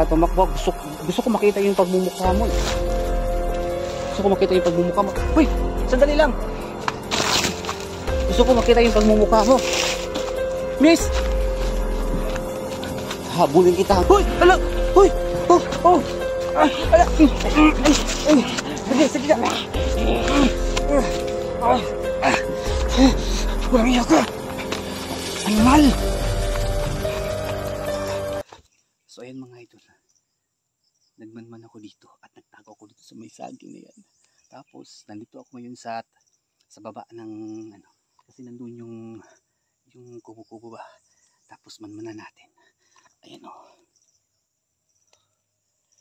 Baka tumakbo. Gusto ko makita yung pagmumukha mo. Gusto ko makita yung pagmumukha mo. Uy! Sandali lang! Gusto ko makita yung pagmumukha mo. Miss! Habulin kita. Uy! Ala! Uy! Oh! Oh! Ala! Sige ka! Walang iya ka! Animal! So ayan mga idol, nagmanman ako dito at nagtago ako dito sa may saging na yan. Tapos nandito ako ngayon sa baba ng kasi nandun yung kubo-kubo ba. Tapos manmanan natin. Ayan o.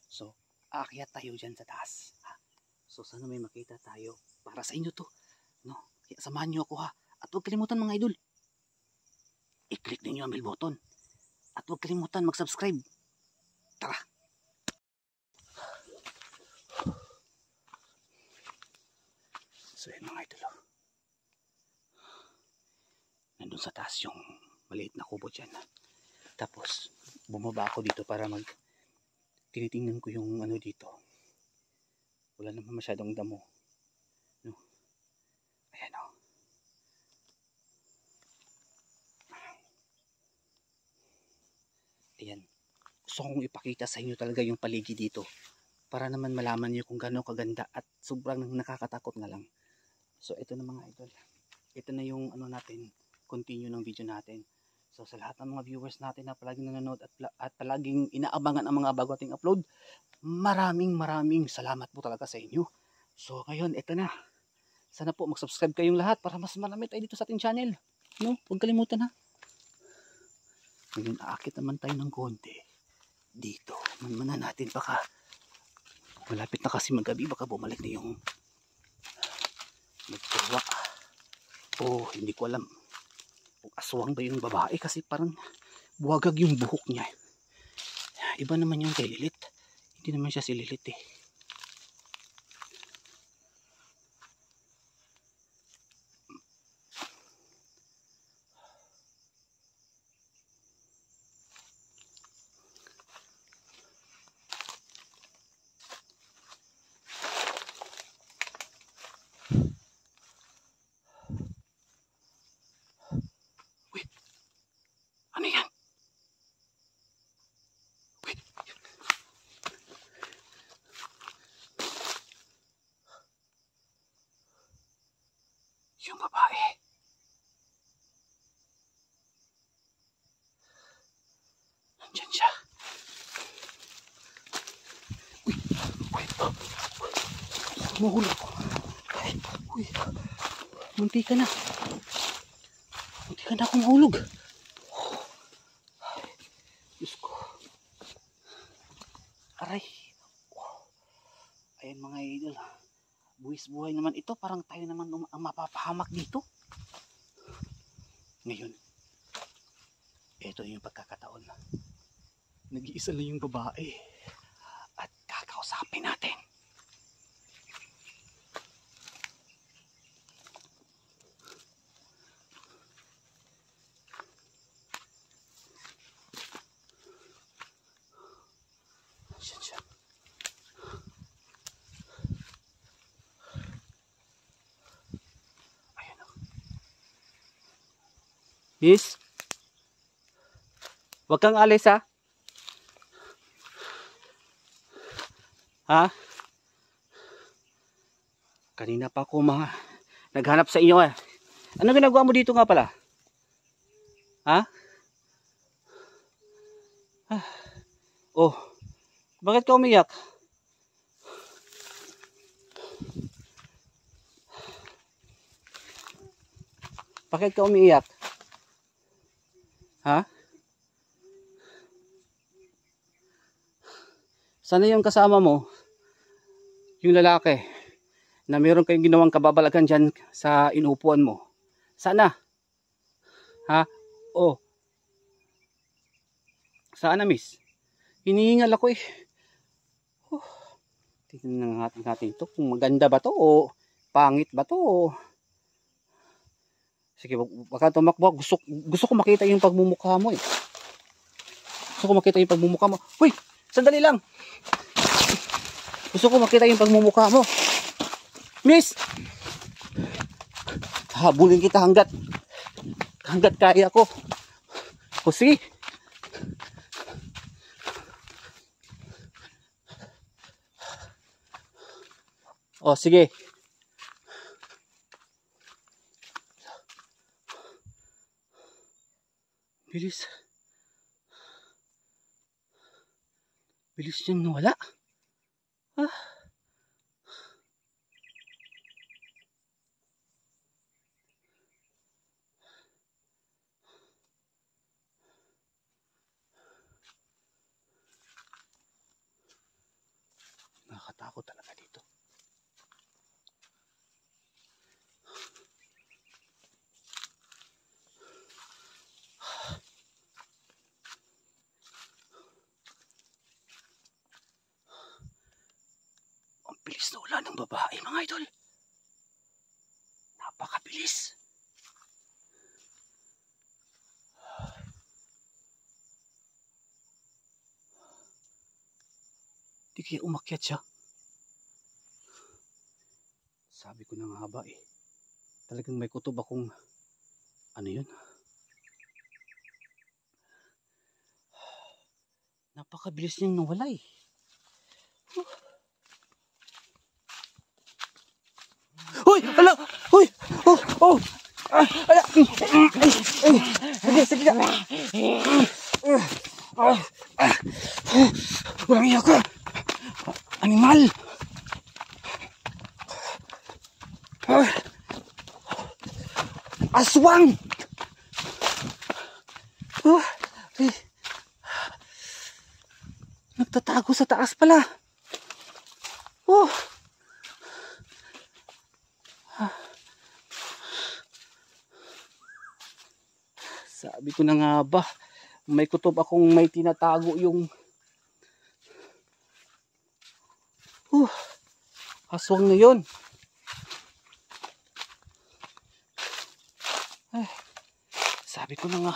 So aakyat tayo dyan sa taas. Ha? So sana may makita tayo. Para sa inyo to. No? Kaya samahan nyo ako ha. At huwag kalimutan mga idol, i-click ninyo ang bell button. At huwag kalimutan mag-subscribe. Tara! So yun mga idol. Nandun sa taas yung maliit na kubo dyan. Tapos bumaba ako dito para tinitingnan ko yung dito. Wala naman masyadong damo. No? Ayan o. Ayan. Gusto kong ipakita sa inyo talaga yung paligid dito. Para naman malaman nyo kung gaano kaganda at sobrang nakakatakot nga lang. So ito na mga idol. Ito na yung natin, continue ng video natin. So sa lahat ng mga viewers natin na palaging nanonood at palaging inaabangan ang mga bago ating upload, maraming salamat po talaga sa inyo. So ngayon, ito na. Sana po mag-subscribe kayong lahat para mas marami tayo dito sa ating channel. No? Huwag kalimutan ha. Ngayon, aakit naman tayo ng konti. Dito. Manmanan natin. Baka malapit na kasi magabi. Baka bumalik na yung magtuwa. Oh, hindi ko alam kung aswang ba yung babae kasi parang buwagag yung buhok niya. Iba naman yung kay Lilit. Hindi naman siya si Lilit eh. Ano yan? Wait. Yung babae. Nandyan siya. Uy. Uy. Mahulog ko. Uy. Munti ka na. Munti ka na akong mahulog. Diyos ko. Aray. Ayan mga idol. Buwis buhay naman ito. Parang tayo naman ang mapapahamak dito. Ngayon, ito yung pagkakataon. Nag-iisa lang yung babae. At kakausapin natin. Miss, wag kang alis ha. Ha? Kanina pa ako naghanap sa inyo eh. Ano ginagawa mo dito nga pala? Ha? Oh, bakit ka umiyak? Bakit ka umiiyak? Ha? Sana yung kasama mo, yung lalaki, na meron kayong ginawang kababalagan dyan sa inupuan mo. Sana? Ha? Oh. Sana miss? Hinihingal ako eh. Tingnan natin ito kung maganda ba to o pangit ba to o... Sige, baka tumakbo. Gusto ko makita yung pagmumukha mo eh. Gusto ko makita yung pagmumukha mo. Uy! Sandali lang. Gusto ko makita yung pagmumukha mo. Miss! Habulin kita hanggat kaya ko. O sige. O sige. Bilis. Bilis niyang nawala. Ah. Nakakatakot talaga dito. Ang bilis na wala ng babae, mga idol. Napakabilis. Di kaya umakyat siya. Sabi ko na nga ba eh. Talagang may kutob akong ano yun. Napakabilis niyang nawala eh. Hoy! Ala! Hoy! Oh! Oh! Ala! Sige, sige ka! Walang iya ka! Animal! Aswang! Nagtatago sa taas pala. Oh! Sabi ko na nga ba, may kutob akong may tinatago yung aswang na yun. Ay, sabi ko na nga,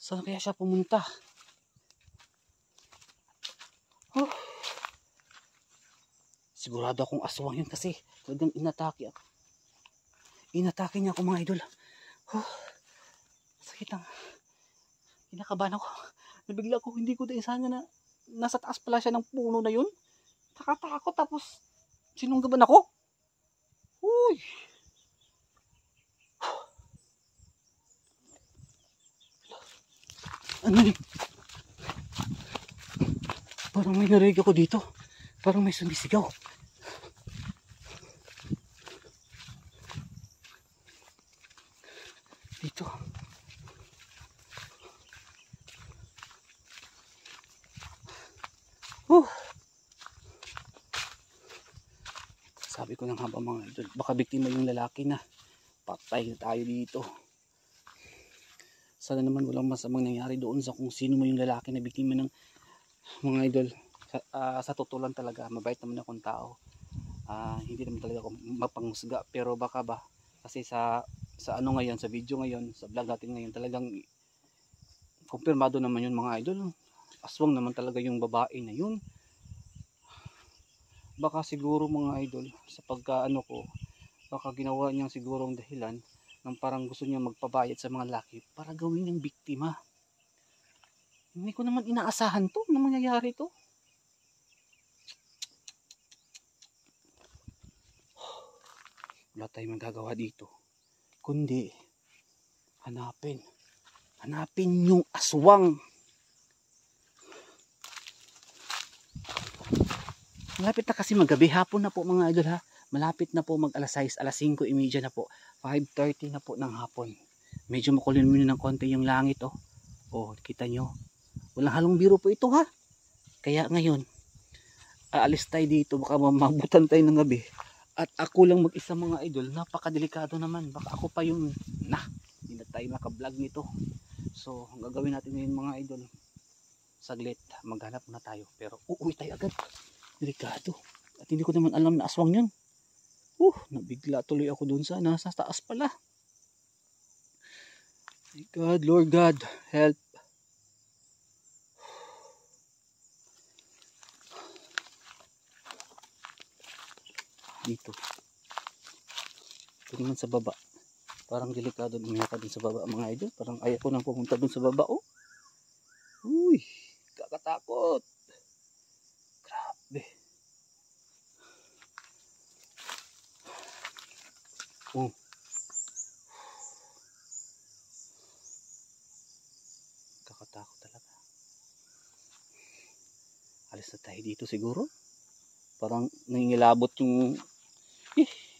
saan kaya siya pumunta? Sigurado akong aswang yun kasi talagang inatake ako. Inatake niya ako, mga idol. Sakit lang. Kinakabahan ako. Nabigla ko, hindi ko din sana na nasa taas pala siya ng puno na yun. Nakatakot tapos sinunggaban ako. Uy! Ano yun? Parang may narinig ako dito. Parang may sumisigaw. Dito. Sabi ko na nga ba, mga idol, baka biktima yung lalaki na. Patay na tayo dito. Sana naman walang masamang nangyari doon sa kung sino mo yung lalaki na biktima ng mga idol. Sa totoo lang talaga, mabait naman akong tao. Hindi naman talaga ako mapangmusga, pero baka ba kasi sa ano ngayon, sa video ngayon, sa vlog natin ngayon, talagang kumpirmado naman yun, mga idol. Aswang naman talaga yung babae na yun. Baka siguro, mga idol, sa pagkaano ko, baka ginawa niyang sigurong dahilan ng parang gusto niya magpabayad sa mga laki para gawin niyang biktima. Hindi ko naman inaasahan to na mangyayari to. Wala tayong magagawa dito kundi hanapin yung aswang. Malapit na kasi maggabi, hapon na po, mga idol, ha. Malapit na po mag alas 6, alas 5:30 na po, 5:30 na po ng hapon. Medyo makulimlim ng konti yung langit, oh. Oh, kita nyo, walang halong biro po ito, ha. Kaya ngayon aalis tayo dito, baka mabutan tayo ng gabi. At ako lang mag-isa, mga idol, napakadelikado naman. Baka ako pa yung hindi na tayo makablog nito. So ang gagawin natin ngayon, mga idol, saglit maghanap na tayo, pero uuwi tayo agad. Delikado. At hindi ko naman alam na aswang yun. Nabigla tuloy ako dun sa nasa taas pala. My God, Lord God, help. dito. Ito naman sa baba. Parang delikado lumiyaka dun sa baba mga idol. Parang ayaw ko nang pumunta dun sa baba. Oh. Uy, kakatakot. Grabe. Oh. Kakatakot talaga. Alis na tayo dito siguro. Parang nangingilabot yung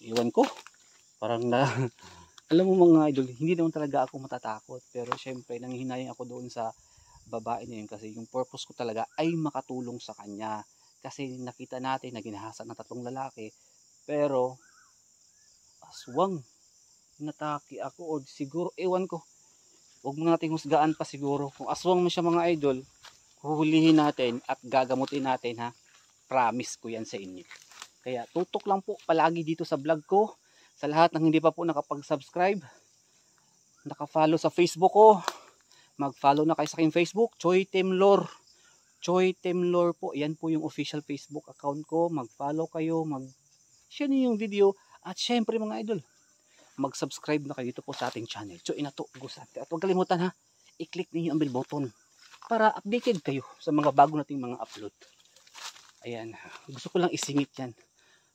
iwan ko. Parang na alam mo mga idol, hindi naman talaga ako matatakot, pero syempre nanghihinayang ako doon sa babae na yun kasi yung purpose ko talaga ay makatulong sa kanya. Kasi nakita natin na ginahasa ng 3 lalaki, pero aswang nataki ako o siguro ewan ko. Huwag mo nating husgaan pa siguro. Kung aswang mo siya mga idol, huhulihin natin at gagamutin natin ha. Promise ko yan sa inyo. Kaya tutok lang po palagi dito sa vlog ko. Sa lahat ng hindi pa po nakapag-subscribe, naka-follow sa Facebook ko, mag-follow na kayo sa aking Facebook, Choi Temlor. Choi Temlor po. Yan po yung official Facebook account ko. Mag-follow kayo, mag-share niyo yung video. At syempre mga idol, mag-subscribe na kayo dito po sa ating channel. Choi Inato Gusante. At huwag kalimutan ha, i-click niyo ang bell button para updated kayo sa mga bago nating mga upload. Ayan, gusto ko lang isingit yan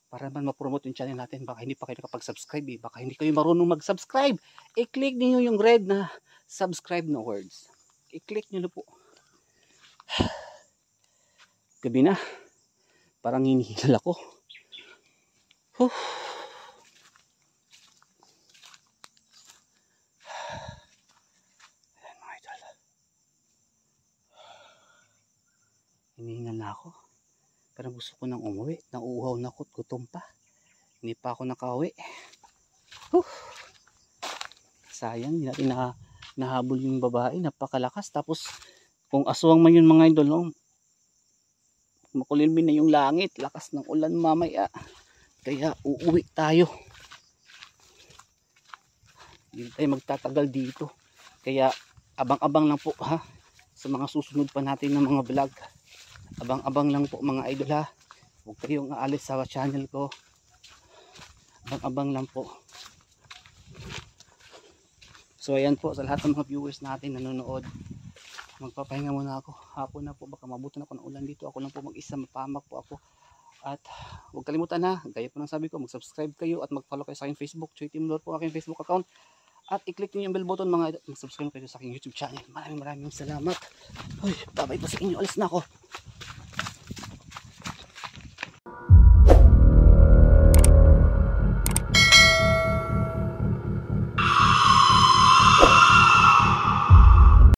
para man ma-promote yung channel natin. Baka hindi pa kayo nakapag-subscribe eh. Baka hindi kayo marunong mag-subscribe. I-click niyo yung red na subscribe na words. I-click niyo na po. Gabi na. Parang hinihilal ako. Ayan mga idol. Hinihingal na ako. Parang gusto ko nang umuwi. Nauuhaw na ako't gutom pa. Hindi pa ako nakauwi. Sayang, hindi natin nahabol yung babae. Napakalakas. Tapos, kung aswang man yun mga idol, no? Makulimlim na yung langit. Lakas ng ulan mamaya. Kaya uuwi tayo. Hindi tayo magtatagal dito. Kaya, abang-abang lang po ha. Sa mga susunod pa natin ng mga vlog. Abang-abang lang po mga idol ha. Huwag kayong aalis sa channel ko. Abang-abang lang po. So ayan po sa lahat ng mga viewers natin nanonood. Magpapahinga muna ako. Hapon na po, baka mabuti na ako ng ulan dito. Ako lang po mag-isa, mapahamak po ako. At huwag kalimutan ha, gaya po ng sabi ko, mag-subscribe kayo at mag-follow kayo sa aking Facebook. Choi Temlor po aking Facebook account. At i-click niyo yung bell button mga idol. Mag-subscribe kayo sa aking YouTube channel. Maraming salamat. Uy, babay po sa inyo. Alis na ako.